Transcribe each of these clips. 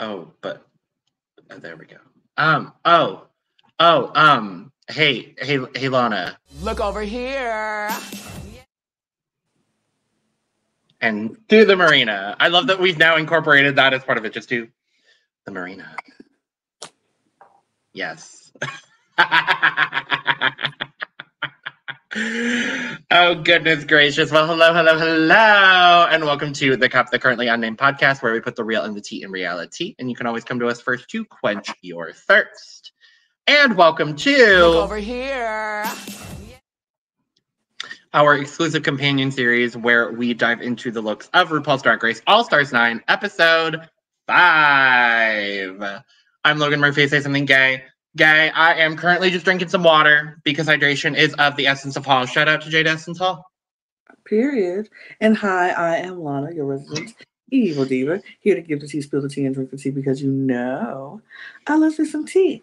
Oh, but there we go. Hey, Lana. Look over here. And do the marina. I love that we've now incorporated that as part of it. Just do the marina. Yes. Oh, goodness gracious. Well, hello. And welcome to the Currently Unnamed Podcast, where we put the real and the tea in reality. And you can always come to us first to quench your thirst. And welcome to... Look over here. Our exclusive companion series where we dive into the looks of RuPaul's Drag Race All-Stars 9, Episode 5. I'm Logan Murphy. Say something gay. I am currently just drinking some water because hydration is of the essence of Hall. Shout out to Jade Essence Hall. Period. And hi, I am Lana, your resident evil diva, here to give the tea, spill the tea, and drink the tea because you know I love me some tea.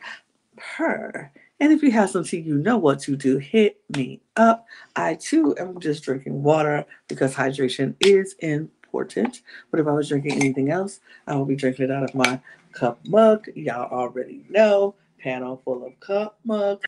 Purr. And if you have some tea, you know what to do. Hit me up. I, too, am just drinking water because hydration is important. But if I was drinking anything else, I will be drinking it out of my cup mug. Y'all already know. Panel full of cup mugs.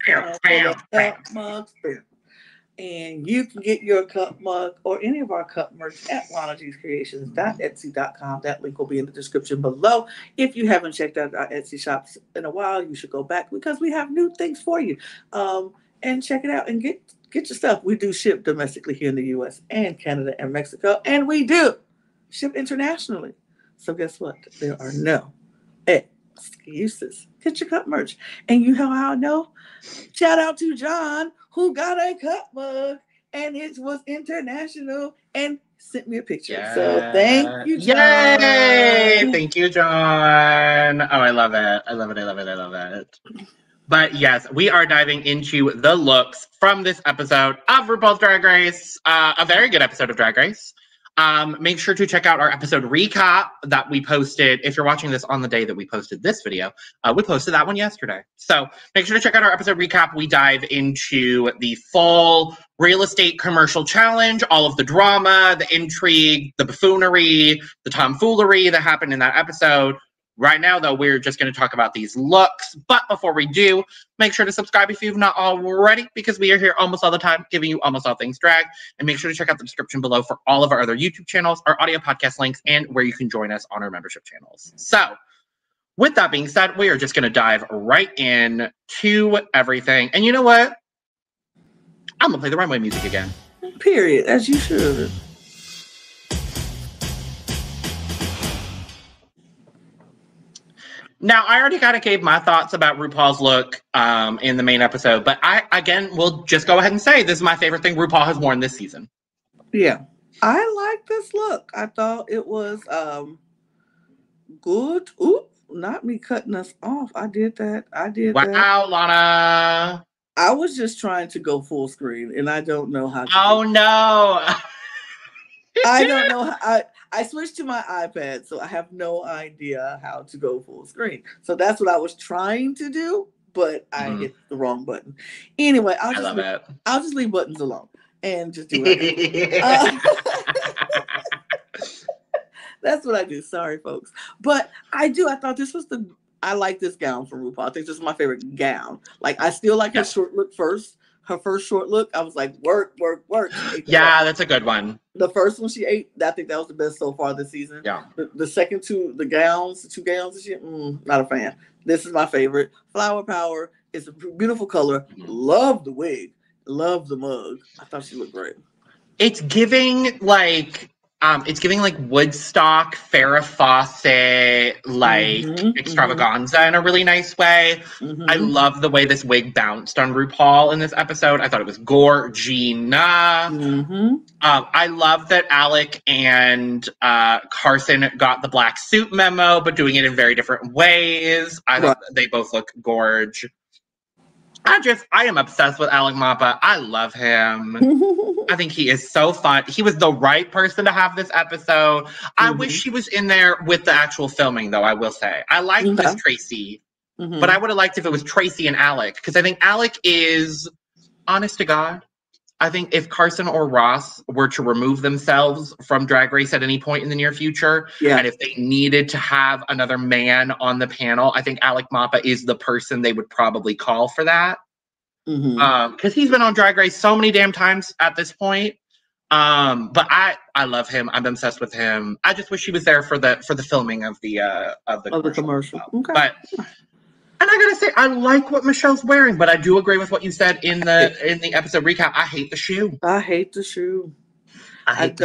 And you can get your cup mug or any of our cup merch at lanagcreations.etsy.com. That link will be in the description below. If you haven't checked out our Etsy shops in a while, you should go back because we have new things for you. And check it out and get your stuff. We do ship domestically here in the U.S. and Canada and Mexico, and we do ship internationally. So guess what? There are no excuses. Get your cup merch. And you know how I know? Shout out to John, who got a cup mug, and it was international, and sent me a picture. Yeah. So thank you, John. Yay! Thank you, John. Oh, I love it. I love it. But yes, we are diving into the looks from this episode of RuPaul's Drag Race. A very good episode of Drag Race. Make sure to check out our episode recap that we posted. If you're watching this on the day that we posted this video, we posted that one yesterday. So make sure to check out our episode recap. We dive into the full real estate commercial challenge, all of the drama, the intrigue, the buffoonery, the tomfoolery that happened in that episode. Right now, though, we're just going to talk about these looks. But before we do, make sure to subscribe if you've not already, because we are here almost all the time, giving you almost all things drag. And make sure to check out the description below for all of our other YouTube channels, our audio podcast links, and where you can join us on our membership channels. So, with that being said, we are just going to dive right in to everything. And you know what? I'm going to play the runway music again. Period, as you should. Now, I already kind of gave my thoughts about RuPaul's look in the main episode, but I, again, will just go ahead and say this is my favorite thing RuPaul has worn this season. Yeah. I like this look. I thought it was good. Oop, not me cutting us off. I did that. Wow, Lana. I was just trying to go full screen, and I don't know how to Oh, no. I don't know how... I switched to my iPad, so I have no idea how to go full screen. So that's what I was trying to do, but I hit the wrong button. Anyway, I'll just leave buttons alone and just do it. That's what I do. Sorry, folks. But I thought this was I like this gown from RuPaul. I think this is my favorite gown. Like, I still like her short look first. Her first short look, I was like, work. Yeah, that's a good one. The first one she ate, I think that was the best so far this season. Yeah. The second two, the two gowns and shit, not a fan. This is my favorite. Flower Power is a beautiful color. Love the wig. Love the mug. I thought she looked great. It's giving like Woodstock, Farrah Fawcett, extravaganza in a really nice way. I love the way this wig bounced on RuPaul in this episode. I thought it was gorgina. I love that Alec and Carson got the black suit memo, but doing it in very different ways. I thought they both look gorge. I am obsessed with Alec Mapa. I love him. I think he is so fun. He was the right person to have this episode. I wish he was in there with the actual filming, though, I will say. I like this Tracy, but I would have liked if it was Tracy and Alec, because I think Alec is, honest to God, I think if Carson or Ross were to remove themselves from Drag Race at any point in the near future, and if they needed to have another man on the panel, I think Alec Mapa is the person they would probably call for that. Because he's been on Drag Race so many damn times at this point. But I love him. I'm obsessed with him. I just wish he was there for the filming of the commercial. Okay. But and I gotta say, I like what Michelle's wearing, but I do agree with what you said in the episode recap. I hate the shoe. I hate the shoe. I hate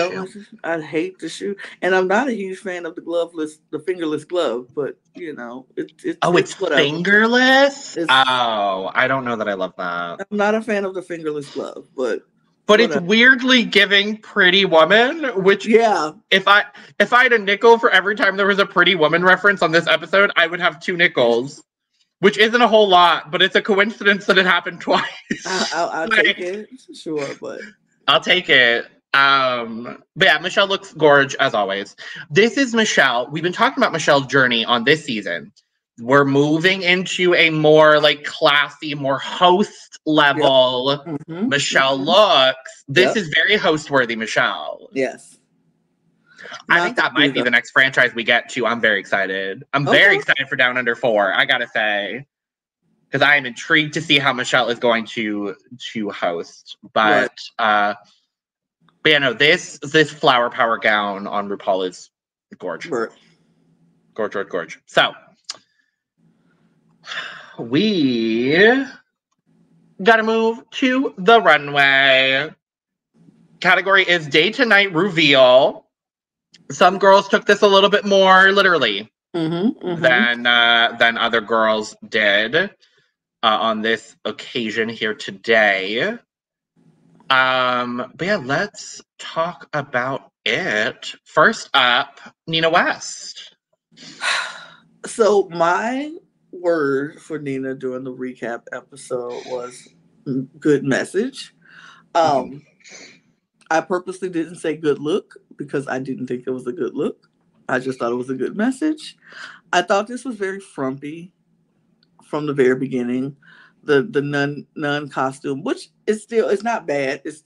the shoe. And I'm not a huge fan of the fingerless glove, but it's whatever. Fingerless? I don't know that I love that. I'm not a fan of the fingerless glove, but it's weirdly giving Pretty Woman, which if I had a nickel for every time there was a Pretty Woman reference on this episode, I would have 2 nickels. Which isn't a whole lot, but it's a coincidence that it happened twice. I'll take it, sure, but I'll take it. But yeah, Michelle looks gorgeous as always. This is Michelle. We've been talking about Michelle's journey on this season. We're moving into a more like classy, more host level Michelle looks. This is very host worthy, Michelle. Yes. I think that might be the next franchise we get to. I'm very excited. I'm very excited for Down Under 4, I gotta say. Because I am intrigued to see how Michelle is going to host. But yeah, no, this flower power gown on RuPaul is gorgeous. Gorge. So we gotta move to the runway. Category is day to night reveal. Some girls took this a little bit more literally than other girls did on this occasion here today. But yeah, let's talk about it. First up, Nina West. So my word for Nina during the recap episode was good message. I purposely didn't say good look because I didn't think it was a good look. I just thought it was a good message. I thought this was very frumpy from the very beginning. The nun costume, which is it's not bad. It's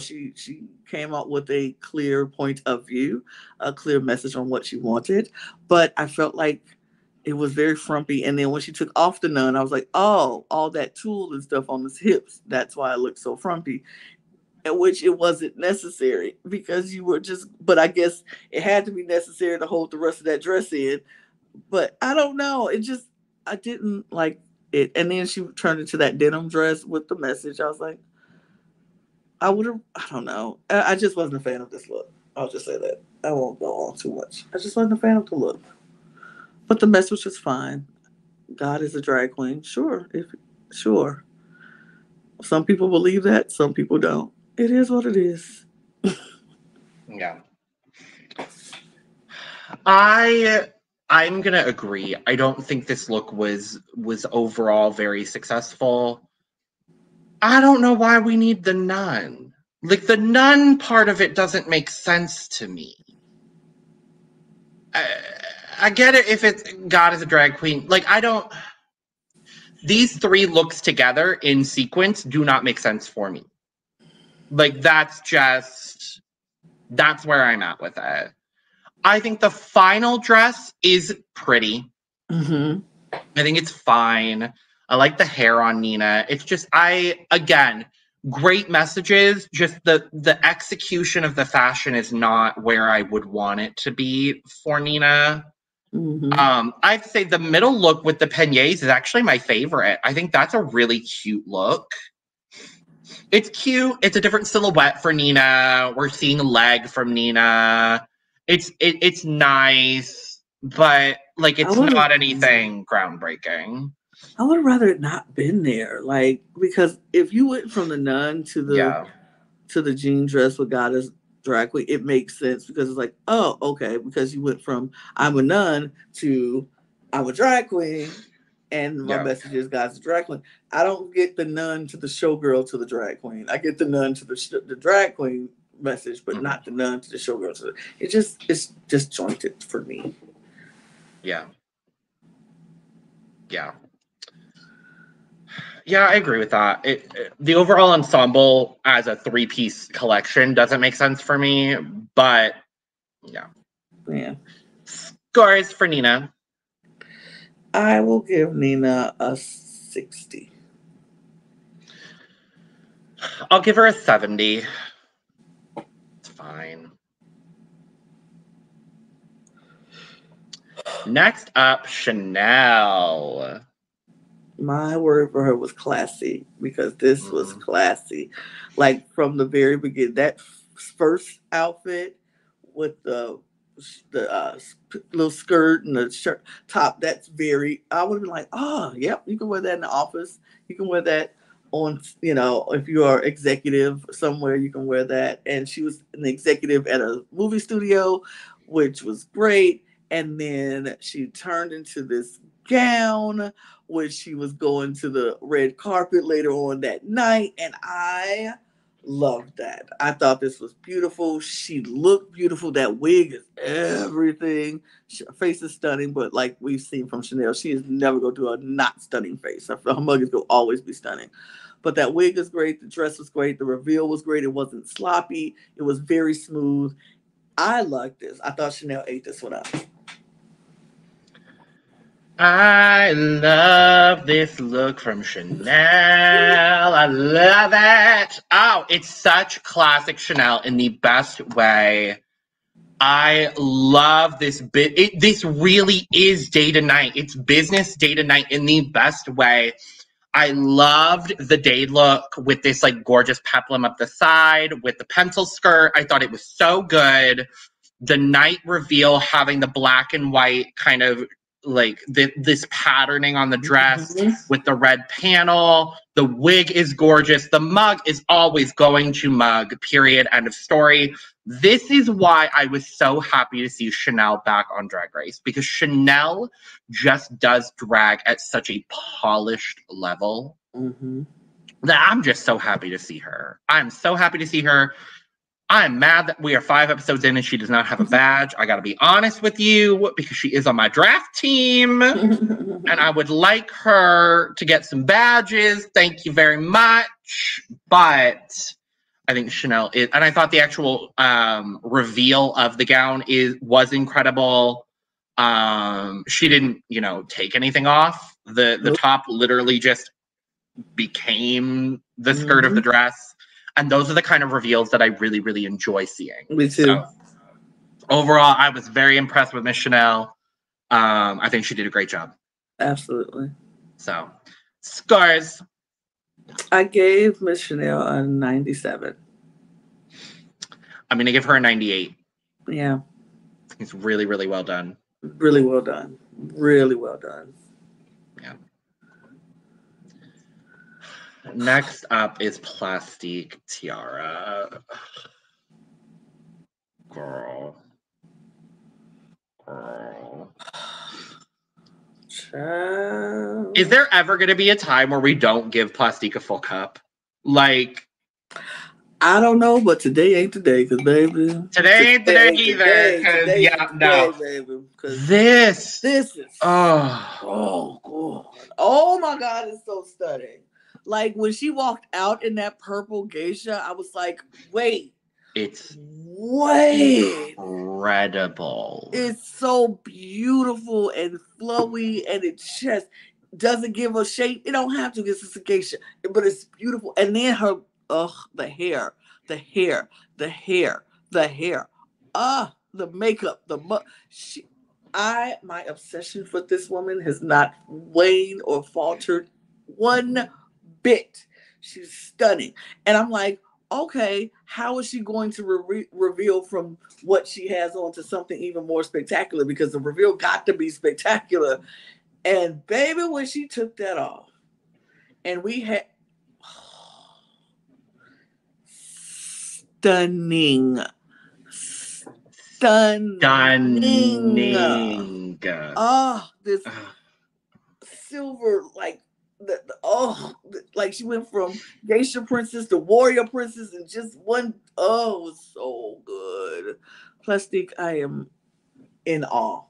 she came out with a clear point of view, a clear message on what she wanted. But I felt like it was very frumpy. And then when she took off the nun, I was like, oh, all that tulle and stuff on his hips. That's why it looked so frumpy. In which it wasn't necessary because you were but I guess it had to be necessary to hold the rest of that dress in. But I don't know. I didn't like it. And then she turned into that denim dress with the message. I was like, I don't know. I just wasn't a fan of this look. I'll just say that. I won't go on too much. I just wasn't a fan of the look. But the message was fine. God is a drag queen. Sure. Some people believe that. Some people don't. It is what it is. Yeah. I'm gonna agree. I don't think this look was overall very successful. I don't know why we need the nun. Like the nun part of it doesn't make sense to me. I get it if it's God is a drag queen. Like these 3 looks together in sequence do not make sense for me. Like, that's where I'm at with it. I think the final dress is pretty. I think it's fine. I like the hair on Nina. It's just, again, great messages. Just the execution of the fashion is not where I would want it to be for Nina. I'd say the middle look with the peignets is actually my favorite. I think that's a really cute look. It's cute. It's a different silhouette for Nina. We're seeing a leg from Nina. It's nice, but like it's not anything groundbreaking. I would have rather it not been there, like because if you went from the nun to the jean dress with God as drag queen, it makes sense because it's like, oh, okay, because you went from I'm a nun to I'm a drag queen. And my message is God's a drag queen. I don't get the nun to the showgirl to the drag queen. I get the nun to the drag queen message, but not the nun to the showgirl to it's disjointed for me. Yeah. Yeah, I agree with that. The overall ensemble as a 3-piece collection doesn't make sense for me, but yeah. Yeah. Scores for Nina. I will give Nina a 60. I'll give her a 70. It's fine. Next up, Shannel. My word for her was classy, because this was classy. Like from the very beginning, that first outfit with the little skirt and the shirt top, that's very, I would have been like, oh, yep, you can wear that in the office. You can wear that on, if you are executive somewhere, you can wear that. And she was an executive at a movie studio, which was great. And then she turned into this gown, which she was going to the red carpet later on that night. And I loved that. I thought this was beautiful. She looked beautiful. That wig is everything. Her face is stunning, but like we've seen from Shannel, she is never going to do a not stunning face. Her mug is going to always be stunning. But that wig is great. The dress was great. The reveal was great. It wasn't sloppy. It was very smooth. I liked this. I thought Shannel ate this one up. I love this look from Shannel. I love it. Oh, it's such classic Shannel in the best way. I love this bit. This really is day to night. It's business day to night in the best way. I loved the day look with this like gorgeous peplum up the side with the pencil skirt. I thought it was so good. The night reveal having the black and white kind of like this patterning on the dress with the red panel. The wig is gorgeous. The mug is always going to mug, period, end of story. This is why I was so happy to see Shannel back on Drag Race, because Shannel just does drag at such a polished level that I'm just so happy to see her. I'm so happy to see her. I'm mad that we are 5 episodes in and she does not have a badge. I got to be honest with you, because she is on my draft team and I would like her to get some badges. Thank you very much. But I think Shannel is, and I thought the actual reveal of the gown was incredible. She didn't, take anything off. The top literally just became the skirt of the dress. And those are the kind of reveals that I really, really enjoy seeing. Me too. So, overall, I was very impressed with Miss Shannel. I think she did a great job. Absolutely. So, scores. I gave Miss Shannel a 97. I'm going to give her a 98. Yeah. It's really, really well done. Really well done. Really well done. Yeah. Next up is Plastique Tiara. Girl. Child. Is there ever going to be a time where we don't give Plastique a full cup? Like, I don't know, but today ain't today, because baby. Today ain't today either. Because, yeah, no. Baby, this is. Oh, God. Oh, my God, it's so stunning. Like, when she walked out in that purple geisha, I was like, wait. It's incredible. It's so beautiful and flowy, and it just doesn't give a shape. It don't have to. It's a geisha, but it's beautiful. And then her, the hair, the makeup, my obsession for this woman has not waned or faltered one bit. She's stunning. And I'm like, okay, how is she going to reveal from what she has on to something even more spectacular? Because the reveal got to be spectacular. And baby, when she took that off, and we had stunning. This silver, like like she went from geisha princess to warrior princess in just one. Oh, it was so good. Plastique, I am in awe.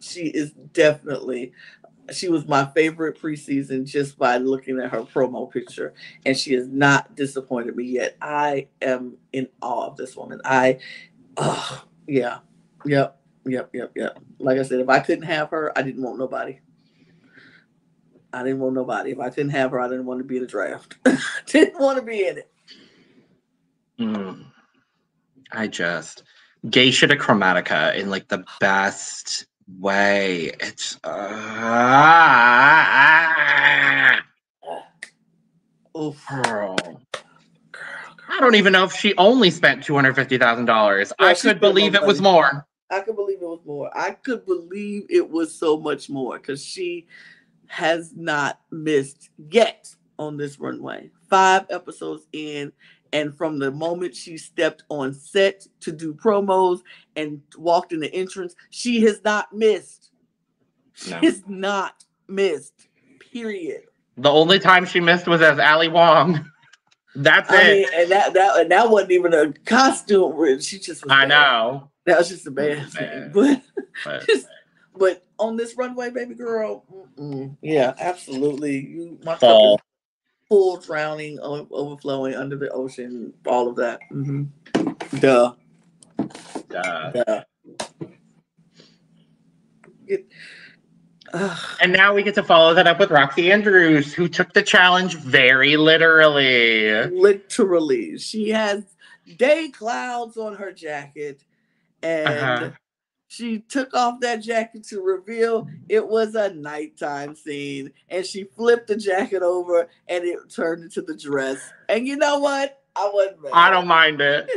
She is definitely She was my favorite preseason just by looking at her promo picture, and she has not disappointed me yet. I am in awe of this woman. Yeah. Yep. Like I said, if I couldn't have her, I didn't want nobody. If I couldn't have her, I didn't want to be in the draft. Didn't want to be in it. Geisha to Chromatica in like the best way. It's girl. I don't even know if she only spent $250,000. I could believe it was more. I could believe it was more. I could believe it was so much more because she has not missed yet on this runway. 5 episodes in, and from the moment she stepped on set to do promos and walked in the entrance, she has not missed. She has not missed. Period. The only time she missed was as Ali Wong. That's it. And that wasn't even a costume. She just was bad. Know. That was just a bad thing. But on this runway, baby girl, yeah, absolutely. My cup is full, drowning, overflowing under the ocean, all of that. Mm-hmm. Duh. And now we get to follow that up with Roxxxy Andrews, who took the challenge very literally. Literally. She has day clouds on her jacket, and she took off that jacket to reveal it was a nighttime scene, and she flipped the jacket over, and it turned into the dress. And you know what? I wasn't mad. I don't mind it.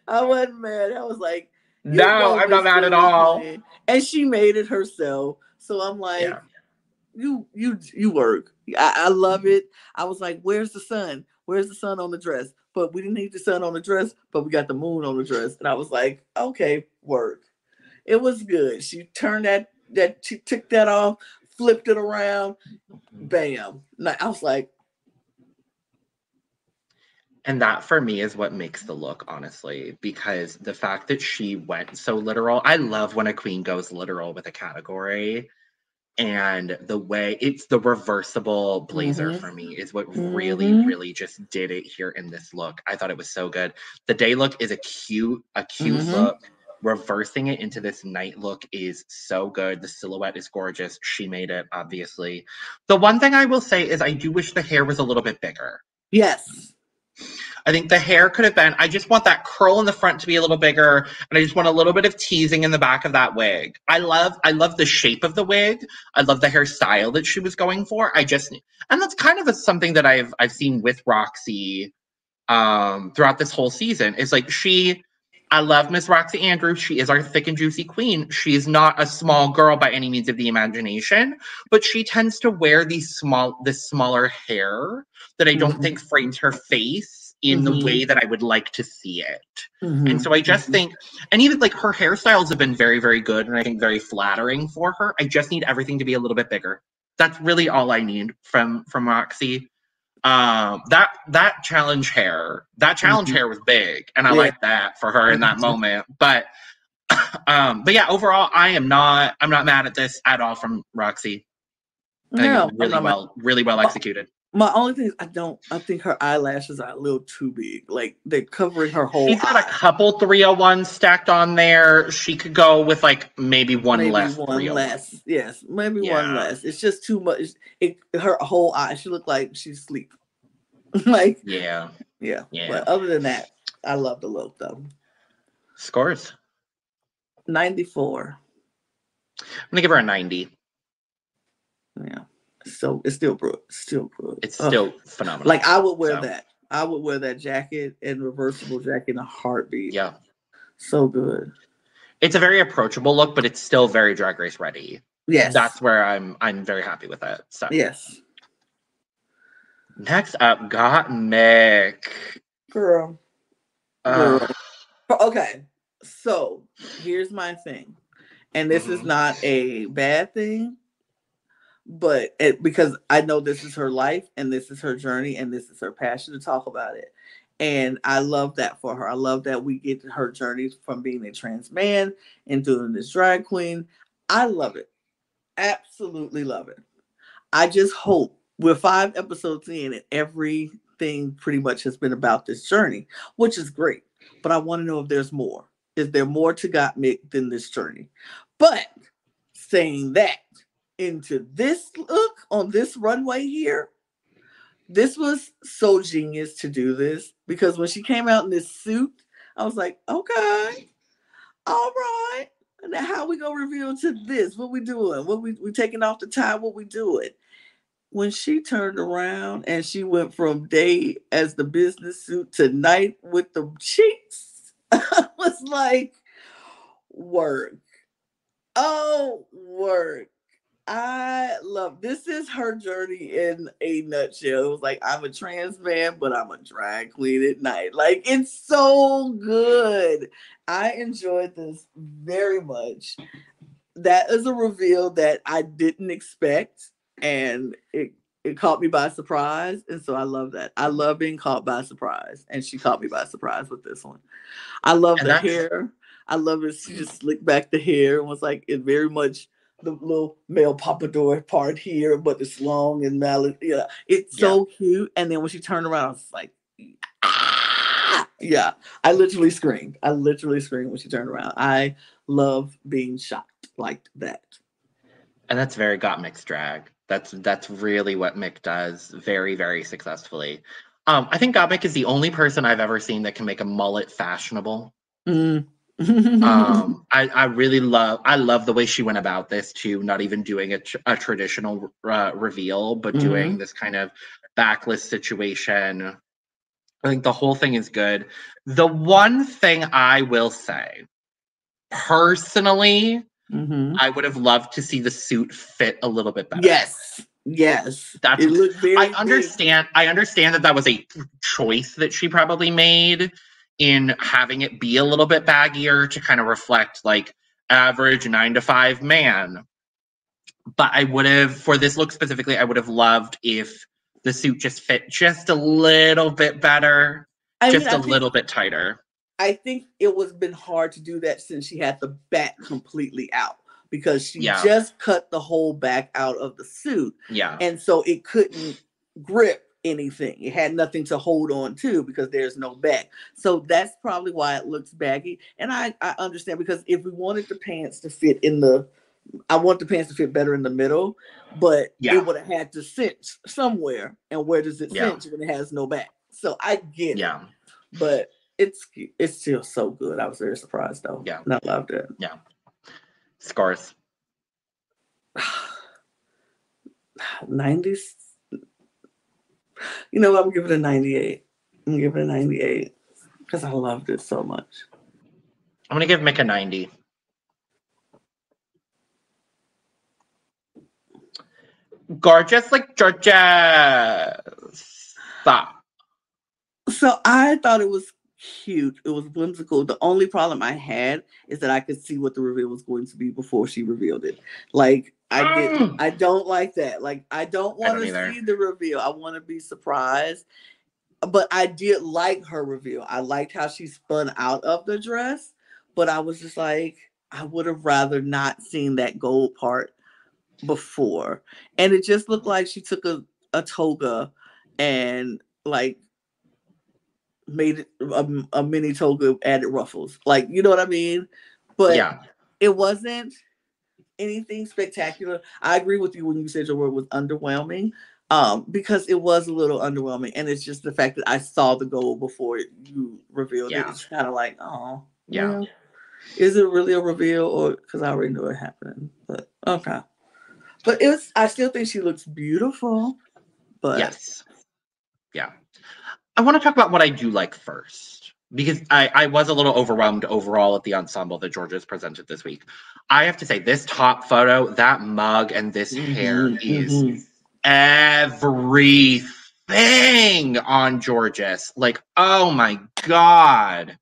I wasn't mad. I was like, no, I'm not mad at all. And she made it herself. So I'm like, you work. I love it. I was like, where's the sun? Where's the sun on the dress? But we didn't need the sun on the dress, but we got the moon on the dress. And I was like, okay, work. It was good. She turned she took that off, flipped it around, bam. I was like. And that for me is what makes the look, honestly, because the fact that she went so literal, I love when a queen goes literal with a category. And the way it's the reversible blazer for me is what really just did it here in this look. I thought it was so good. The day look is a cute look. Reversing it into this night look is so good. The silhouette is gorgeous. She made it, obviously. The one thing I will say is I do wish the hair was a little bit bigger. Yes. I think the hair could have been, I just want that curl in the front to be a little bigger, and I just want a little bit of teasing in the back of that wig. I love the shape of the wig. I love the hairstyle that she was going for. And that's kind of something that I've seen with Roxxxy throughout this whole season. Is like I love Miss Roxxxy Andrews. She is our thick and juicy queen. She is not a small girl by any means of the imagination, but she tends to wear this smaller hair that I don't think frames her face in the way that I would like to see it. And so I just think, and even like her hairstyles have been very, very good, and I think very flattering for her. I just need everything to be a little bit bigger. That's really all I need from Roxxxy. That challenge hair was big, and I like that for her in that moment. But yeah, overall, I'm not mad at this at all from Roxxxy. I think really well executed. My only thing is I think her eyelashes are a little too big. Like they're covering her whole She's got a couple 301 stacked on there. She could go with like maybe one less. Yes, maybe one less. It's just too much. Her whole eye, she looked like she's asleep. Like yeah. But other than that, I love the look though. Scores 94. I'm gonna give her a 90. Yeah. So it's still good. It's still phenomenal. Like I would wear that. I would wear that jacket and reversible jacket in a heartbeat. Yeah. So good. It's a very approachable look, but it's still very Drag Race ready. Yes. That's where I'm very happy with it. So yes. Next up, Gottmik. Girl. Okay. So here's my thing. And this is not a bad thing. But because I know this is her life and this is her journey and this is her passion to talk about it. And I love that for her. I love that we get her journey from being a trans man and doing this drag queen. I love it. Absolutely love it. I just hope we're 5 episodes in and everything pretty much has been about this journey, which is great. But I want to know if there's more. Is there more to Gottmik than this journey? But saying that, into this look on this runway here, this was so genius to do this, because when she came out in this suit, I was like, okay, all right. Now how we gonna reveal to this? What we doing? What we taking off the tie? What we doing? When she turned around and she went from day as the business suit to night with the cheeks, I was like, work. Oh, work. I love this. Is her journey in a nutshell. It was like, I'm a trans man, but I'm a drag queen at night. Like, it's so good. I enjoyed this very much. That is a reveal that I didn't expect, and it caught me by surprise. And so I love that. I love being caught by surprise, and she caught me by surprise with this one. I love the hair. I love it. She just slicked back the hair and was like, it very much the little male pompadour part here, but it's long and mallet. Yeah, it's so cute. And then when she turned around, I was like, ah! Yeah, I literally screamed. When she turned around. I love being shocked like that. And that's very Gottmik's drag. That's really what Mick does very, very successfully. I think Gottmik is the only person I've ever seen that can make a mullet fashionable. I really love the way she went about this too, not even doing a traditional reveal, but doing this kind of backless situation. I think the whole thing is good. The one thing I will say, personally, I would have loved to see the suit fit a little bit better. Yes. It looked very I understand that was a choice that she probably made in having it be a little bit baggier to kind of reflect like average 9-to-5 man. But I would have, for this look specifically, I would have loved if the suit just fit just a little bit better, a little bit tighter. I think it was been hard to do that since she had the back completely out, because she just cut the whole back out of the suit. Yeah. And so it couldn't grip anything. It had nothing to hold on to because there's no back. So that's probably why it looks baggy. And I understand, because if we wanted the pants to fit I want the pants to fit better in the middle, but it would have had to cinch somewhere. And where does it cinch when it has no back? So I get it. But it's still so good. I was very surprised though. Yeah. And I loved it. Yeah. Scores. 90s. You know what? I'm giving it a 98. I'm giving it a 98 because I loved it so much. I'm going to give Mick a 90. Gorgeous like Jorgeous. Stop. So I thought it was cute. It was whimsical. The only problem I had is that I could see what the reveal was going to be before she revealed it. Like, I don't like that. Like, I don't want to see the reveal. I want to be surprised. But I did like her reveal. I liked how she spun out of the dress. But I was just like, I would have rather not seen that gold part before. And it just looked like she took a toga and like made it a mini toga, added ruffles. Like, you know what I mean? But it wasn't anything spectacular. I agree with you when you said your word was underwhelming, because it was a little underwhelming. And it's just the fact that I saw the goal before you revealed it. It's kind of like, oh, yeah. Is it really a reveal, or because I already knew it happened? But okay. But I still think she looks beautiful. But yes. Yeah. I want to talk about what I do like first, because I was a little overwhelmed overall at the ensemble that Jorgeous presented this week. I have to say, this top photo, that mug and this hair is everything on Jorgeous. Like, oh my God.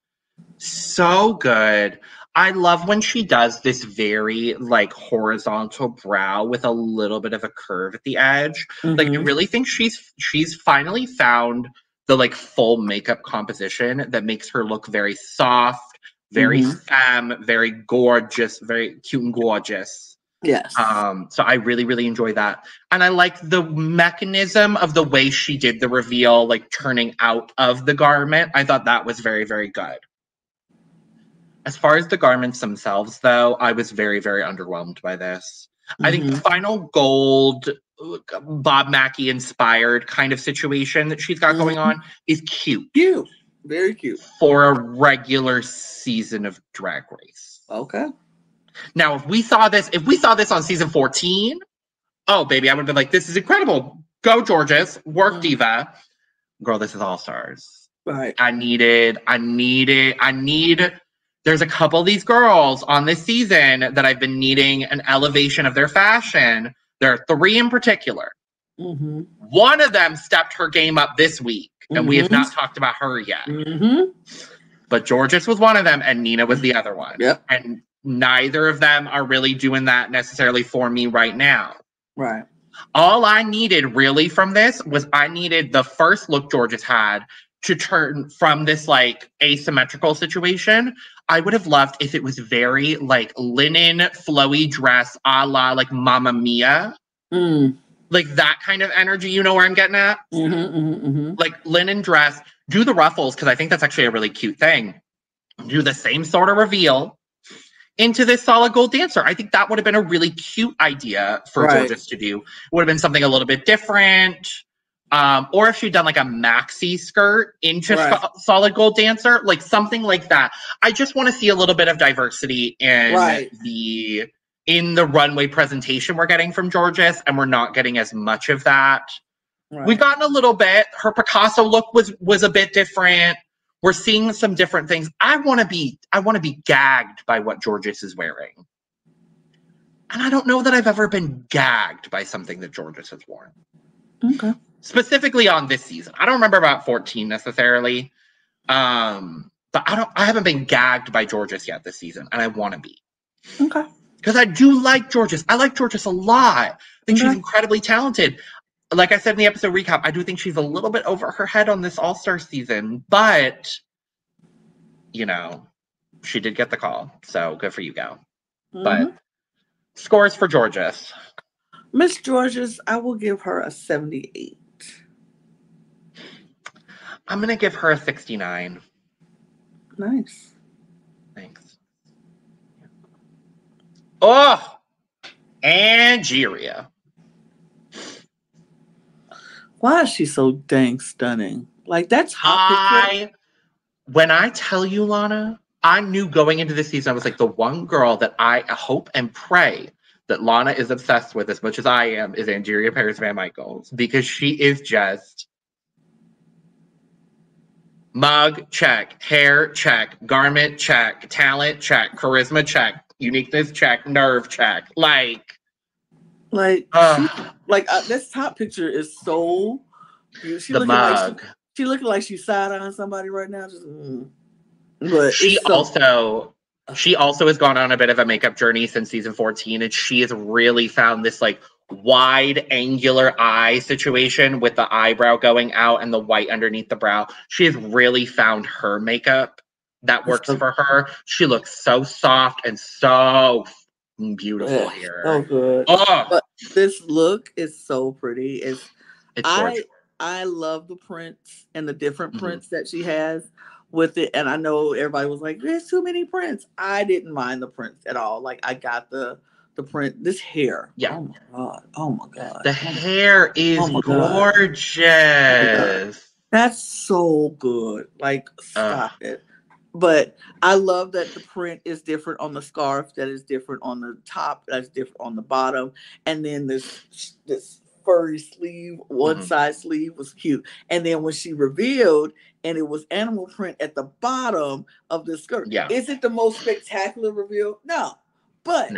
So good. I love when she does this very like horizontal brow with a little bit of a curve at the edge. Like, I really think she's finally found the like full makeup composition that makes her look very soft, very femme, very gorgeous, very cute and gorgeous. Yes. So I really, really enjoy that. And I like the mechanism of the way she did the reveal, like turning out of the garment. I thought that was very, very good. As far as the garments themselves, though, I was very, very underwhelmed by this. I think the final gold Bob Mackie inspired kind of situation that she's got going on is cute. Cute. Very cute. For a regular season of Drag Race. Okay. Now, if we saw this on season 14, oh baby, I would have been like, this is incredible. Go, Jorgeous. Work, diva. Girl, this is All Stars. Right. I need there's a couple of these girls on this season that I've been needing an elevation of their fashion. There are 3 in particular. One of them stepped her game up this week, and we have not talked about her yet. But Jorgeous was one of them, and Nina was the other one. Yep. And neither of them are really doing that necessarily for me right now. Right. All I needed really from this was I needed the first look Jorgeous had to turn from this like asymmetrical situation. I would have loved if it was very like linen flowy dress a la like Mamma Mia. Like that kind of energy, you know where I'm getting at? Like linen dress, do the ruffles, because I think that's actually a really cute thing. Do the same sort of reveal into this solid gold dancer. I think that would have been a really cute idea for Jorgeous to do. It would have been something a little bit different. Or if she'd done like a maxi skirt into solid gold dancer, like something like that. I just want to see a little bit of diversity in the runway presentation we're getting from Jorgeous, and we're not getting as much of that. We've gotten a little bit. Her Picasso look was a bit different. We're seeing some different things. I want to be gagged by what Jorgeous is wearing. And I don't know that I've ever been gagged by something that Jorgeous has worn. Okay. Specifically on this season. I don't remember about 14 necessarily. But I haven't been gagged by Jorgeous yet this season, and I want to be. Okay. Because I do like Jorgeous. I like Jorgeous a lot. I think she's incredibly talented. Like I said in the episode recap, I do think she's a little bit over her head on this All-Star season, but, you know, she did get the call. So good for you, gal. But scores for Jorgeous. Miss Jorgeous, I will give her a 78. I'm going to give her a 69. Nice. Thanks. Oh! Angeria. Why is she so dang stunning? Like, that's hot. When I tell you, Lana, I knew going into this season, I was like, the one girl that I hope and pray that Lana is obsessed with as much as I am is Angeria Paris VanMicheals, because she is just mug, check, hair, check, garment, check, talent, check, charisma, check, uniqueness, check, nerve, check. This top picture is so cute. She looking like she side on somebody right now. But she also has gone on a bit of a makeup journey since season 14, and she has really found this like wide angular eye situation with the eyebrow going out and the white underneath the brow. She has really found her makeup that works for her. She looks so soft and so beautiful here. Oh, good. Oh. But this look is so pretty. It's gorgeous. I love the prints and the different prints that she has with it. And I know everybody was like, there's too many prints. I didn't mind the prints at all. Like, I got the print. This hair. Yeah. Oh my God. The hair is gorgeous. That's so good. Like, stop it. But I love that the print is different on the scarf, that is different on the top, that's different on the bottom. And then this furry sleeve, one side sleeve was cute. And then when she revealed, and it was animal print at the bottom of the skirt. Yeah. Is it the most spectacular reveal? No. But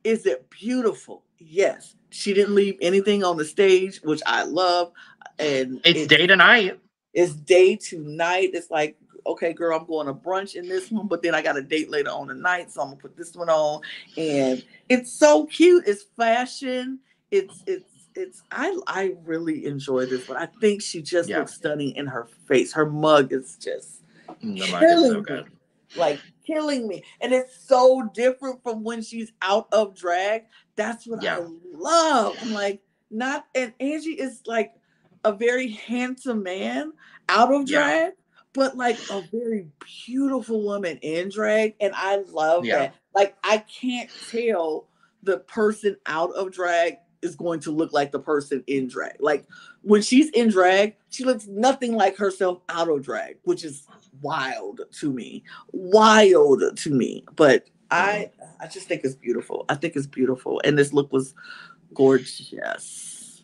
is it beautiful? Yes. She didn't leave anything on the stage, which I love. And it's day to night. It's day to night. It's like, okay, girl, I'm going to brunch in this one, but then I got a date later on the night, so I'm gonna put this one on. And it's so cute. It's fashion. I really enjoy this one. I think she just looks stunning in her face. Her mug is just the mug is so good. like killing me. And it's so different from when she's out of drag. That's what I love. I'm like, and Angie is like a very handsome man out of drag, but like a very beautiful woman in drag. And I love that. Like, I can't tell the person out of drag is going to look like the person in drag. Like, when she's in drag, she looks nothing like herself out of drag, which is wild to me. But I just think it's beautiful. I think it's beautiful. And this look was gorgeous.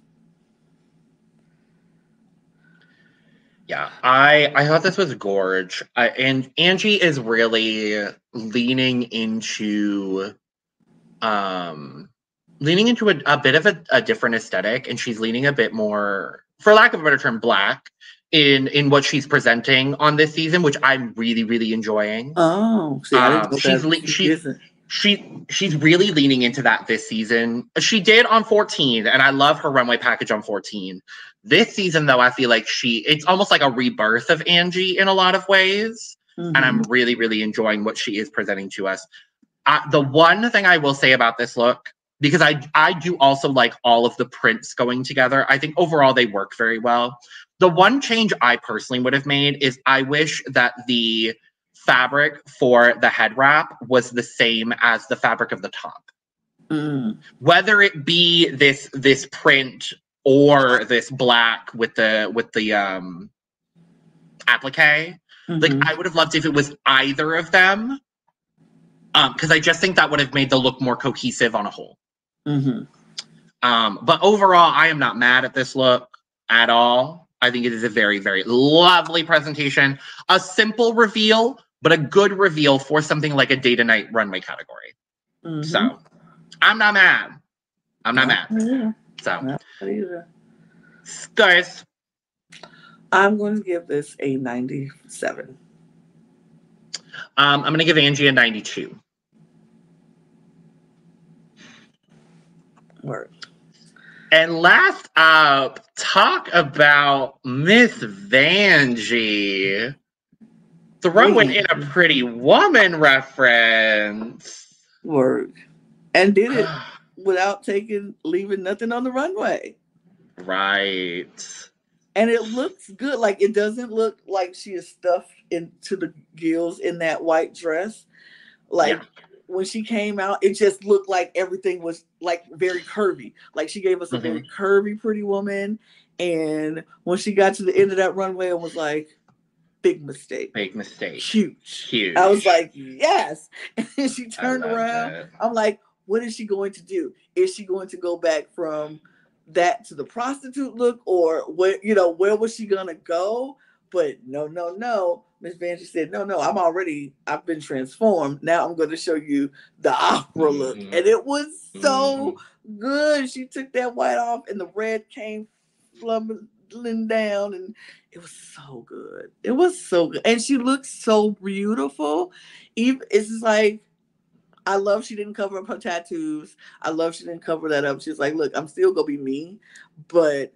Yeah, I thought this was gorge. And Angie is really leaning into a bit of a different aesthetic, and she's leaning a bit more, for lack of a better term, black in what she's presenting on this season, which I'm really, really enjoying. Oh, see, I didn't know she's really leaning into that this season. She did on 14, and I love her runway package on 14. This season, though, I feel like it's almost like a rebirth of Angie in a lot of ways, and I'm really, really enjoying what she is presenting to us. The one thing I will say about this look, because I do also like all of the prints going together, I think overall they work very well. The one change I personally would have made is I wish that the fabric for the head wrap was the same as the fabric of the top. Whether it be this print or this black with the applique, like I would have loved if it was either of them. Because I just think that would have made the look more cohesive on a whole. But overall, I am not mad at this look at all. I think it is a very, very lovely presentation. A simple reveal, but a good reveal for something like a day to night runway category. So I'm not mad. I'm not mad. So, not either. Guys, I'm going to give this a 97. I'm going to give Angie a 92. Word. And last up, talk about Miss Vanjie throwing in a Pretty Woman reference. Word. And did it without leaving nothing on the runway. Right. And it looks good. Like, it doesn't look like she is stuffed into the gills in that white dress. Like, when she came out, it just looked like everything was like very curvy. Like, she gave us a very curvy Pretty Woman. And when she got to the end of that runway, it was like, big mistake. Big mistake. Huge. I was like, yes. And she turned around. I'm like, what is she going to do? Is she going to go back from that to the prostitute look, or where was she gonna go? But no. Miss Vanjie said, no, I've been transformed. Now I'm going to show you the opera look. And it was so good. She took that white off and the red came flumbling down, and it was so good. It was so good. And she looked so beautiful. It's just like, I love she didn't cover up her tattoos. I love she didn't cover that up. She's like, look, I'm still going to be me, but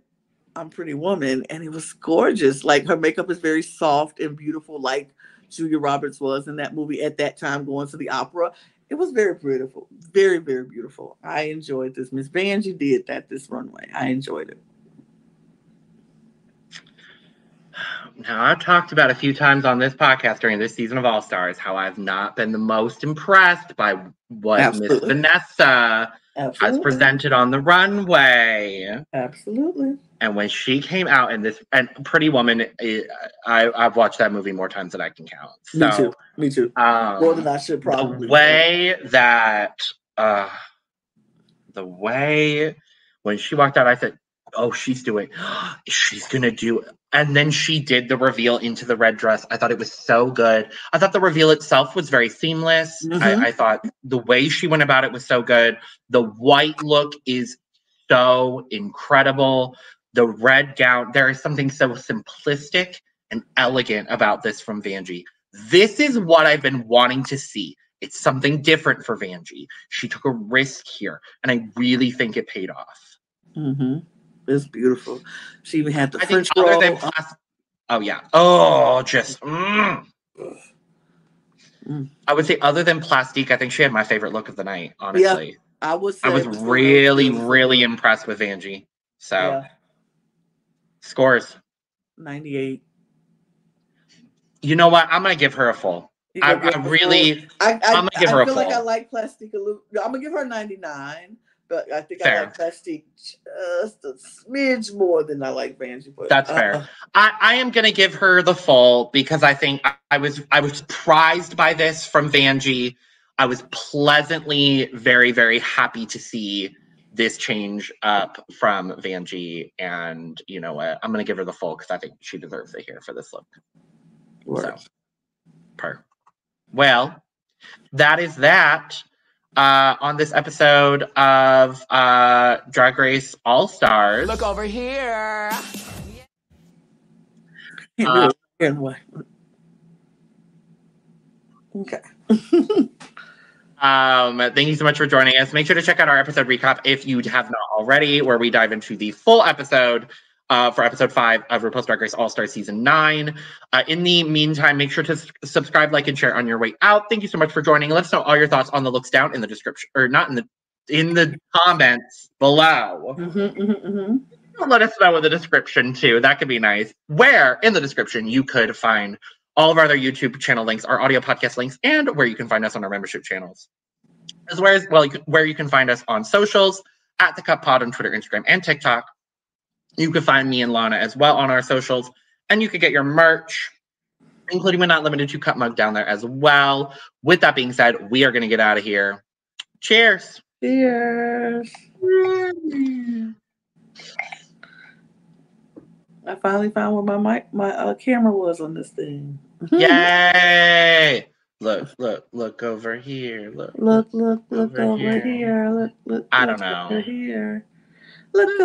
I'm Pretty Woman. And it was gorgeous. Like, her makeup is very soft and beautiful, like Julia Roberts was in that movie at that time, going to the opera. It was very beautiful. Very, very beautiful. I enjoyed this. Miss Vanjie did that this runway. I enjoyed it. Now, I've talked about a few times on this podcast during this season of All Stars how I've not been the most impressed by what Miss Vanessa has presented on the runway. Absolutely. And when she came out in this, and Pretty Woman, I've watched that movie more times than I can count. So, Me too. More than I should probably. The way when she walked out, I said, oh, she's going to do it. And then she did the reveal into the red dress. I thought it was so good. I thought the reveal itself was very seamless. I thought the way she went about it was so good. The white look is so incredible. The red gown, there is something so simplistic and elegant about this from Vanjie. This is what I've been wanting to see. It's something different for Vanjie. She took a risk here, and I really think it paid off. It's beautiful. She even had the French roll. Oh, yeah. Oh, just. I would say other than Plastique, I think she had my favorite look of the night, honestly. Yeah, I would say I was really impressed with Vanjie. So, scores. 98. You know what? I'm going to give her a full. I'm going to give her a full. I feel like I like Plastique a little. I'm going to give her 99. But I think I like Plastique just a smidge more than I like Vanjie. That's fair. I am gonna give her the full because I think I was surprised by this from Vanjie. I was pleasantly very, very happy to see this change up from Vanjie, and you know what? I'm gonna give her the full because I think she deserves it here for this look. Works. So, well, that is that. On this episode of Drag Race All Stars. Look over here. Okay. Thank you so much for joining us. Make sure to check out our episode recap if you have not already, where we dive into the full episode for episode 5 of RuPaul's Drag Race All Stars Season 9. In the meantime, make sure to subscribe, like, and share on your way out. Thank you so much for joining. Let us know all your thoughts on the looks down in the description, or not in the comments below. Let us know in the description too. That could be nice. Where in the description you could find all of our other YouTube channel links, our audio podcast links, and where you can find us on our membership channels. As well as where you can find us on socials at The Cup Pod on Twitter, Instagram, and TikTok. You can find me and Lana as well on our socials, and you can get your merch, including but not limited to Cup Mug, down there as well. With that being said, we are going to get out of here. Cheers. Cheers. I finally found where my camera was on this thing. Yay! Look over here. Look over here. Look I don't know. over here. Look over